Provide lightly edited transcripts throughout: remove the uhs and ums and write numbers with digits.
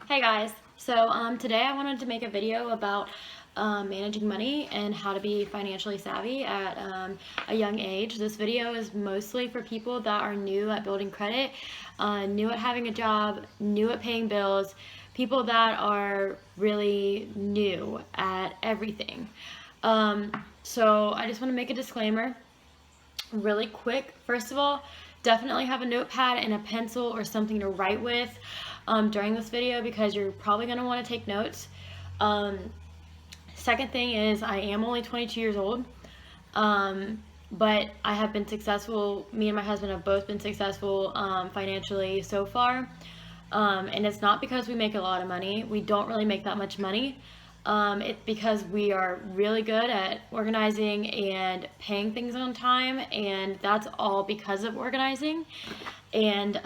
Hey guys, so today I wanted to make a video about managing money and how to be financially savvy at a young age. This video is mostly for people that are new at building credit, new at having a job, new at paying bills, people that are really new at everything. So I just want to make a disclaimer really quick. First of all, definitely have a notepad and a pencil or something to write with during this video because you're probably going to want to take notes. Second thing is I am only 22 years old, but I have been successful. Me and my husband have both been successful financially so far. And it's not because we make a lot of money. We don't really make that much money. It's because we are really good at organizing and paying things on time, and that's all because of organizing. And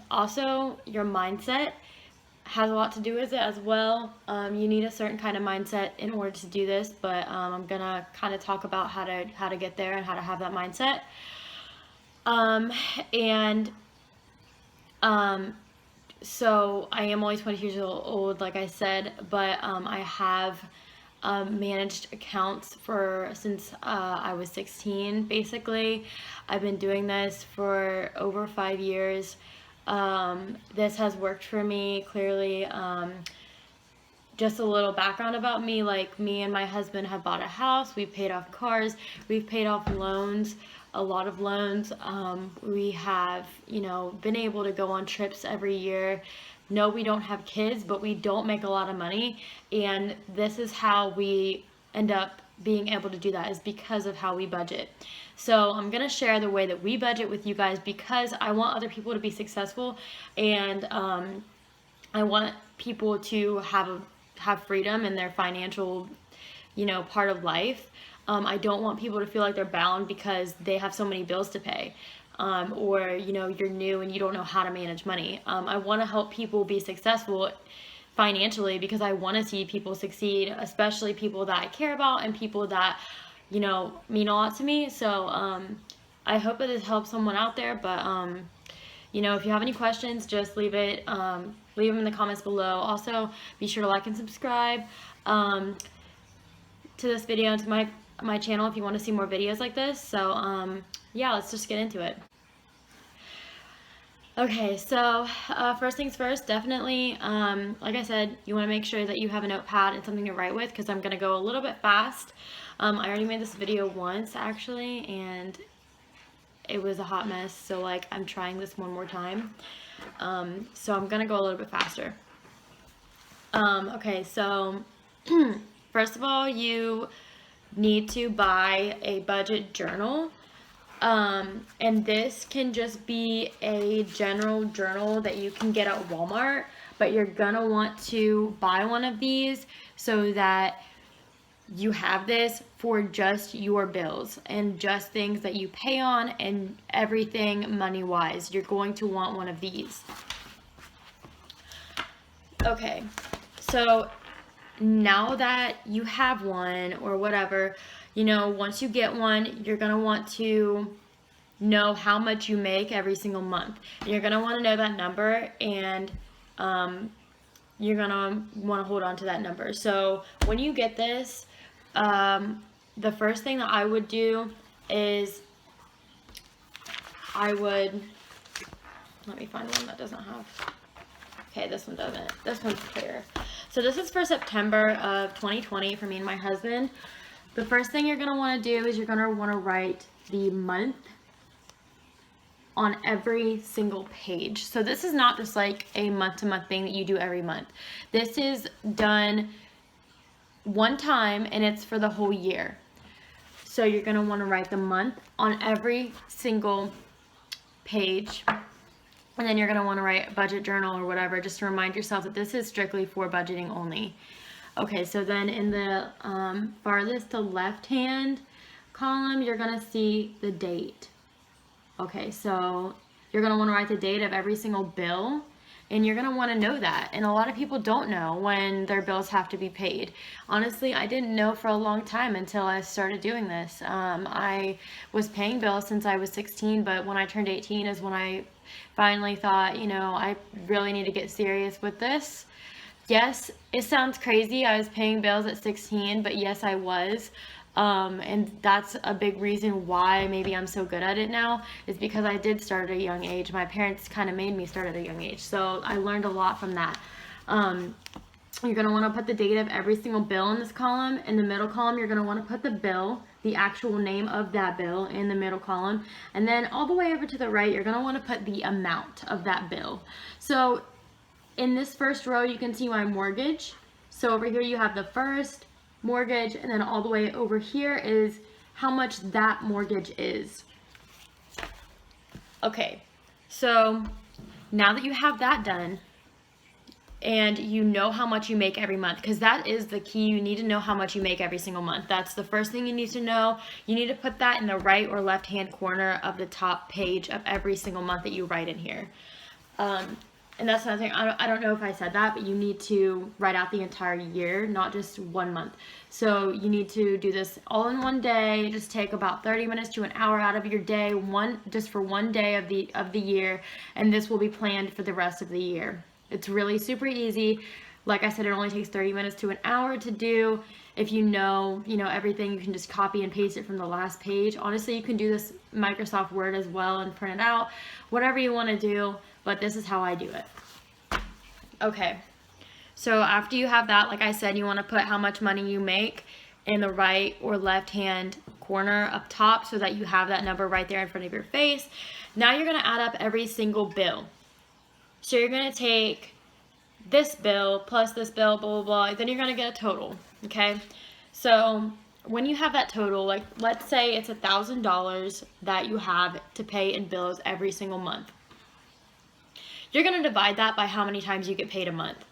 also, your mindset has a lot to do with it as well. You need a certain kind of mindset in order to do this, but I'm gonna kind of talk about how to get there and how to have that mindset. So I am only 20 years old, like I said, but I have managed accounts since I was 16, basically. I've been doing this for over 5 years. This has worked for me, clearly. Just a little background about me, like me and my husband have bought a house, we've paid off cars, we've paid off loans, a lot of loans. We have, been able to go on trips every year. No, we don't have kids, but we don't make a lot of money, and this is how we end up being able to do that, is because of how we budget. So I'm going to share the way that we budget with you guys because I want other people to be successful, and I want people to have freedom in their financial, part of life. I don't want people to feel like they're bound because they have so many bills to pay, or you're new and you don't know how to manage money. I want to help people be successful financially because I want to see people succeed, especially people that I care about and people that mean a lot to me. So I hope that this helps someone out there. But if you have any questions, just leave them in the comments below. Also, be sure to like and subscribe to this video and to my channel if you want to see more videos like this. So yeah, let's just get into it. Okay, so first things first, definitely, like I said, you want to make sure that you have a notepad and something to write with because I'm going to go a little bit fast. I already made this video once, actually, and it was a hot mess, so I'm trying this one more time. So I'm going to go a little bit faster. Okay, so first of all, you need to buy a budget journal. And this can just be a general journal that you can get at Walmart, but you're gonna want to buy one of these so that you have this for just your bills and just things that you pay on and everything money-wise. You're going to want one of these. Okay, so now that you have one or whatever, once you get one, you're going to want to know how much you make every single month. You're going to want to know that number, and you're going to want to hold on to that number. So when you get this, the first thing that I would do is let me find one that doesn't have, okay, this one doesn't. This one's clear. So this is for September of 2020 for me and my husband. The first thing you're going to want to do is you're going to want to write the month on every single page. So this is not just like a month-to-month thing that you do every month. This is done one time and it's for the whole year. So you're going to want to write the month on every single page. And then you're going to want to write a budget journal or whatever, just to remind yourself that this is strictly for budgeting only. Okay, so then in the farthest to left-hand column, you're going to see the date. Okay, so you're going to want to write the date of every single bill And you're going to want to know that. And a lot of people don't know when their bills have to be paid. Honestly, I didn't know for a long time until I started doing this. I was paying bills since I was 16, but when I turned 18 is when I finally thought, I really need to get serious with this. Yes, it sounds crazy. I was paying bills at 16, but yes, I was. And that's a big reason why maybe I'm so good at it now, is because I did start at a young age. My parents kind of made me start at a young age, so I learned a lot from that. You're going to want to put the date of every single bill in this column. In the middle column, you're going to want to put the bill, the actual name of that bill in the middle column. And then all the way over to the right, you're going to want to put the amount of that bill. So in this first row, you can see my mortgage. So over here, you have the first mortgage, and then all the way over here is how much that mortgage is. Okay, so now that you have that done, and you know how much you make every month, because that is the key. You need to know how much you make every single month. That's the first thing you need to know. You need to put that in the right or left hand corner of the top page of every single month that you write in here. And that's another thing, I don't know if I said that, but you need to write out the entire year, not just 1 month. So you need to do this all in one day. Just take about 30 minutes to an hour out of your day, just for 1 day of the year, and this will be planned for the rest of the year. It's really super easy. Like I said, it only takes 30 minutes to an hour to do. If you know everything, you can just copy and paste it from the last page. Honestly, you can do this Microsoft Word as well and print it out, whatever you want to do, but this is how I do it. Okay, so after you have that, like I said, you want to put how much money you make in the right or left hand corner up top so that you have that number right there in front of your face. Now you're going to add up every single bill. So you're going to take this bill plus this bill, blah, blah, blah. Then you're going to get a total, okay? So when you have that total, like let's say it's $1,000 that you have to pay in bills every single month. You're going to divide that by how many times you get paid a month.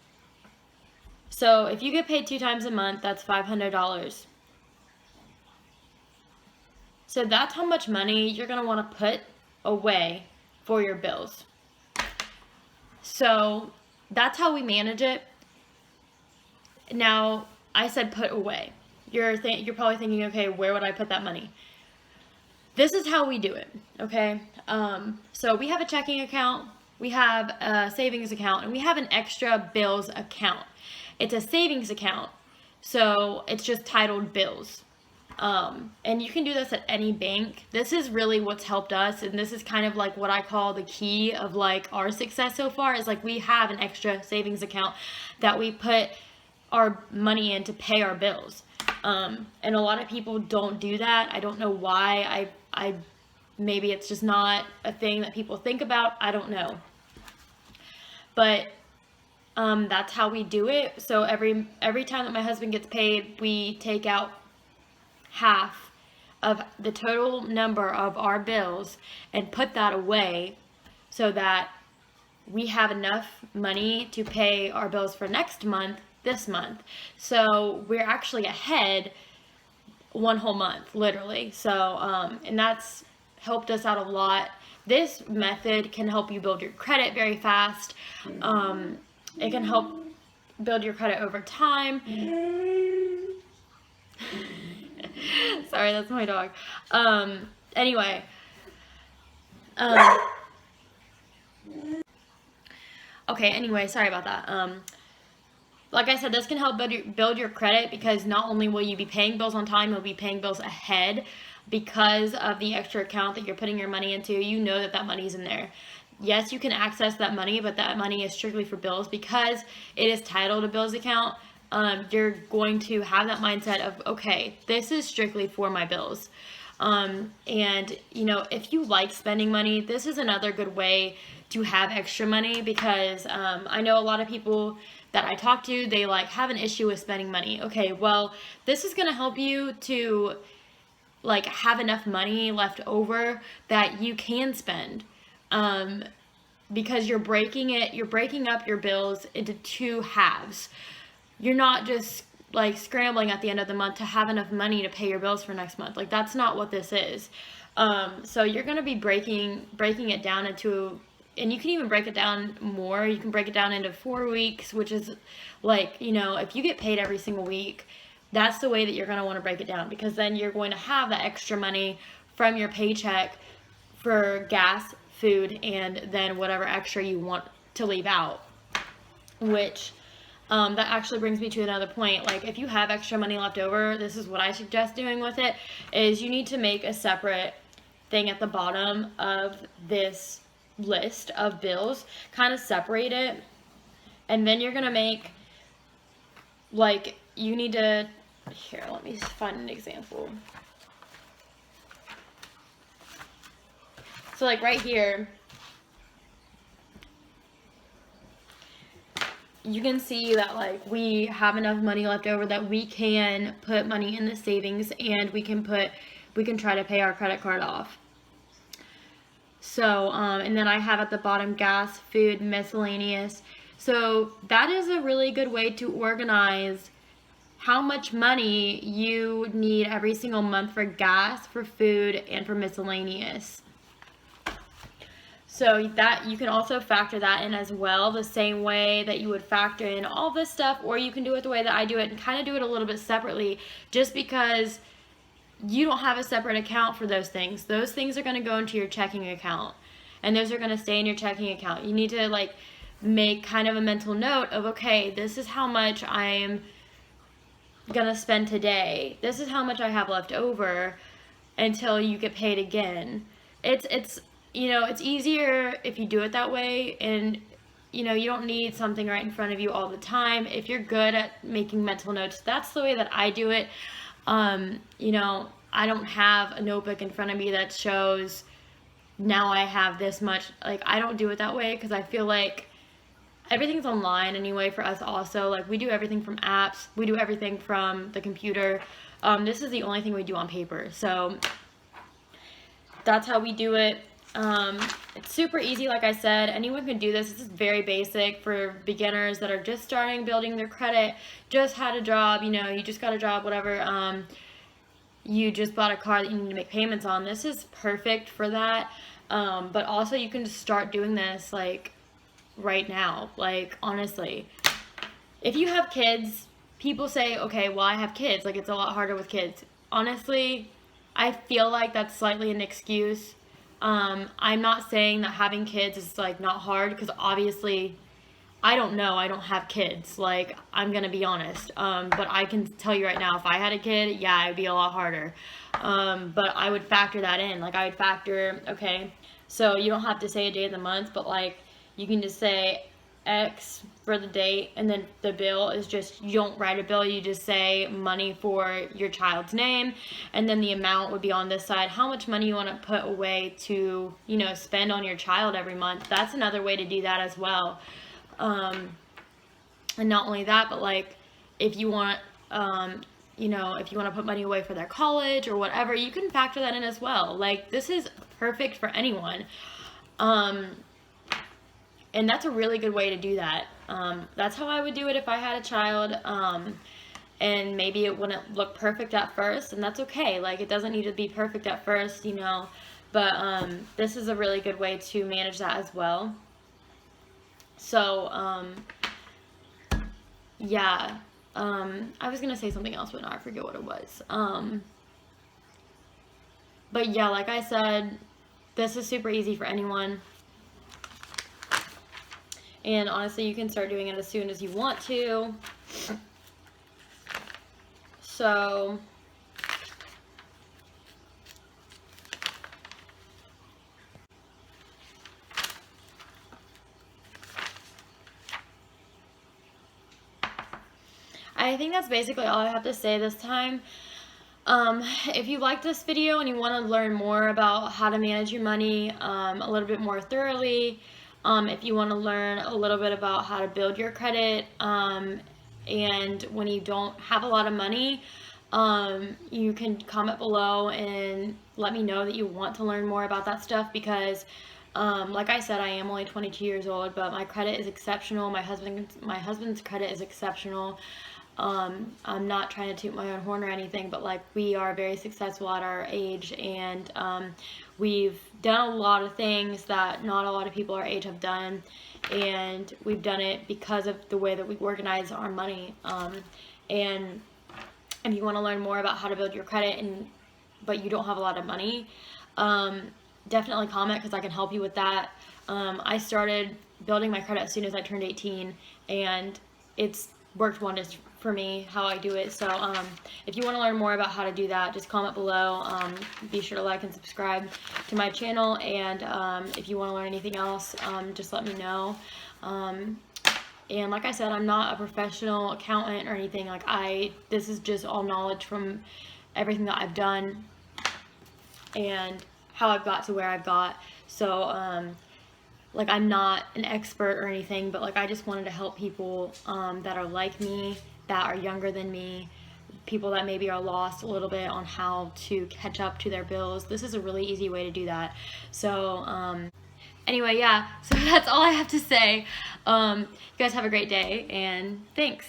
So if you get paid 2 times a month, that's $500. So that's how much money you're going to want to put away for your bills. So that's how we manage it. Now, I said put away. You're probably thinking, okay, where would I put that money? This is how we do it, okay? So we have a checking account, we have a savings account, and we have an extra bills account. It's a savings account, so it's just titled bills. And you can do this at any bank. This is really what's helped us, and this is kind of like what I call the key of like our success so far, is like we have an extra savings account that we put our money in to pay our bills. And a lot of people don't do that. I don't know why. I maybe it's just not a thing that people think about. I don't know. But that's how we do it. So every time that my husband gets paid, we take out half of the total number of our bills and put that away so that we have enough money to pay our bills for next month, this month. So we're actually ahead 1 whole month, literally. So, and that's helped us out a lot. This method can help you build your credit very fast. It can help build your credit over time. Sorry, that's my dog. Anyway. Okay, anyway, sorry about that. Like I said, this can help build your credit, because not only will you be paying bills on time, you'll be paying bills ahead because of the extra account that you're putting your money into. You know that money's in there. Yes, you can access that money, but that money is strictly for bills. Because it is titled a bills account, you're going to have that mindset of, okay, this is strictly for my bills. And if you like spending money, this is another good way to have extra money, because I know a lot of people that I talk to, they like have an issue with spending money. Okay, well, this is going to help you to like have enough money left over that you can spend, because you're breaking up your bills into 2 halves. You're not just like scrambling at the end of the month to have enough money to pay your bills for next month. Like, that's not what this is. So you're going to be breaking it down into and you can even break it down more. You can break it down into 4 weeks, which is like, you know, if you get paid every single week, that's the way that you're going to want to break it down, because then you're going to have that extra money from your paycheck for gas, food, and then whatever extra you want to leave out. Which that actually brings me to another point. Like, if you have extra money left over, this is what I suggest doing with it, is you need to make a separate thing at the bottom of this list of bills, kind of separate it, and then you're gonna make, like, you need to, here, let me find an example. So like right here, you can see that like we have enough money left over that we can put money in the savings, and we can try to pay our credit card off. So, and then I have at the bottom gas, food, miscellaneous. So that is a really good way to organize how much money you need every single month for gas, for food, and for miscellaneous. So that you can also factor that in as well, the same way that you would factor in all this stuff, or you can do it the way that I do it and kind of do it a little bit separately, just because you don't have a separate account for those things. Those things are going to go into your checking account, and those are going to stay in your checking account. You need to like make kind of a mental note of, okay, this is how much I'm going to spend today. This is how much I have left over until you get paid again. It's you know, it's easier if you do it that way, and you know, you don't need something right in front of you all the time. If you're good at making mental notes, that's the way that I do it. You know, I don't have a notebook in front of me that shows now I have this much. Like, I don't do it that way because I feel like everything's online anyway for us also. Like, we do everything from apps. We do everything from the computer. This is the only thing we do on paper. So that's how we do it. It's super easy, like I said. Anyone can do this. This is very basic for beginners that are just starting building their credit, just had a job, you know, you just got a job, whatever, you just bought a car that you need to make payments on. This is perfect for that. But also you can just start doing this like right now. Like, honestly, if you have kids, people say, okay, well, I have kids, like it's a lot harder with kids. Honestly, I feel like that's slightly an excuse. I'm not saying that having kids is like not hard, because obviously I don't know, I don't have kids, like, I'm gonna be honest, but I can tell you right now, if I had a kid, yeah, it'd be a lot harder. But I would factor that in. Like, I would factor, okay, so you don't have to say a day of the month, but like you can just say X for the date, and then the bill is just, you don't write a bill, you just say money for your child's name, and then the amount would be on this side, how much money you want to put away to, you know, spend on your child every month. That's another way to do that as well. And not only that, but like if you want, you know, if you want to put money away for their college or whatever, you can factor that in as well. Like, this is perfect for anyone. And that's a really good way to do that. That's how I would do it if I had a child. And maybe it wouldn't look perfect at first, and that's okay. Like, it doesn't need to be perfect at first, you know. But this is a really good way to manage that as well. So, yeah. I was going to say something else, but now I forget what it was. But yeah, like I said, this is super easy for anyone. And honestly, you can start doing it as soon as you want to. So, I think that's basically all I have to say this time. If you like this video and you want to learn more about how to manage your money a little bit more thoroughly, if you want to learn a little bit about how to build your credit, and when you don't have a lot of money, you can comment below and let me know that you want to learn more about that stuff, because like I said, I am only 22 years old, but my credit is exceptional. My husband's credit is exceptional. I'm not trying to toot my own horn or anything, but like, we are very successful at our age, and we've done a lot of things that not a lot of people our age have done, and we've done it because of the way that we organize our money. And if you want to learn more about how to build your credit but you don't have a lot of money, definitely comment, because I can help you with that. I started building my credit as soon as I turned 18, and it's worked wonders for me how I do it. So if you want to learn more about how to do that, just comment below. Be sure to like and subscribe to my channel, and if you want to learn anything else, just let me know. And like I said, I'm not a professional accountant or anything. Like, this is just all knowledge from everything that I've done and how I've got to where I've got. So like, I'm not an expert or anything, but like, I just wanted to help people that are like me, that are younger than me, people that maybe are lost a little bit on how to catch up to their bills. This is a really easy way to do that. So anyway, yeah, so that's all I have to say. You guys have a great day, and thanks.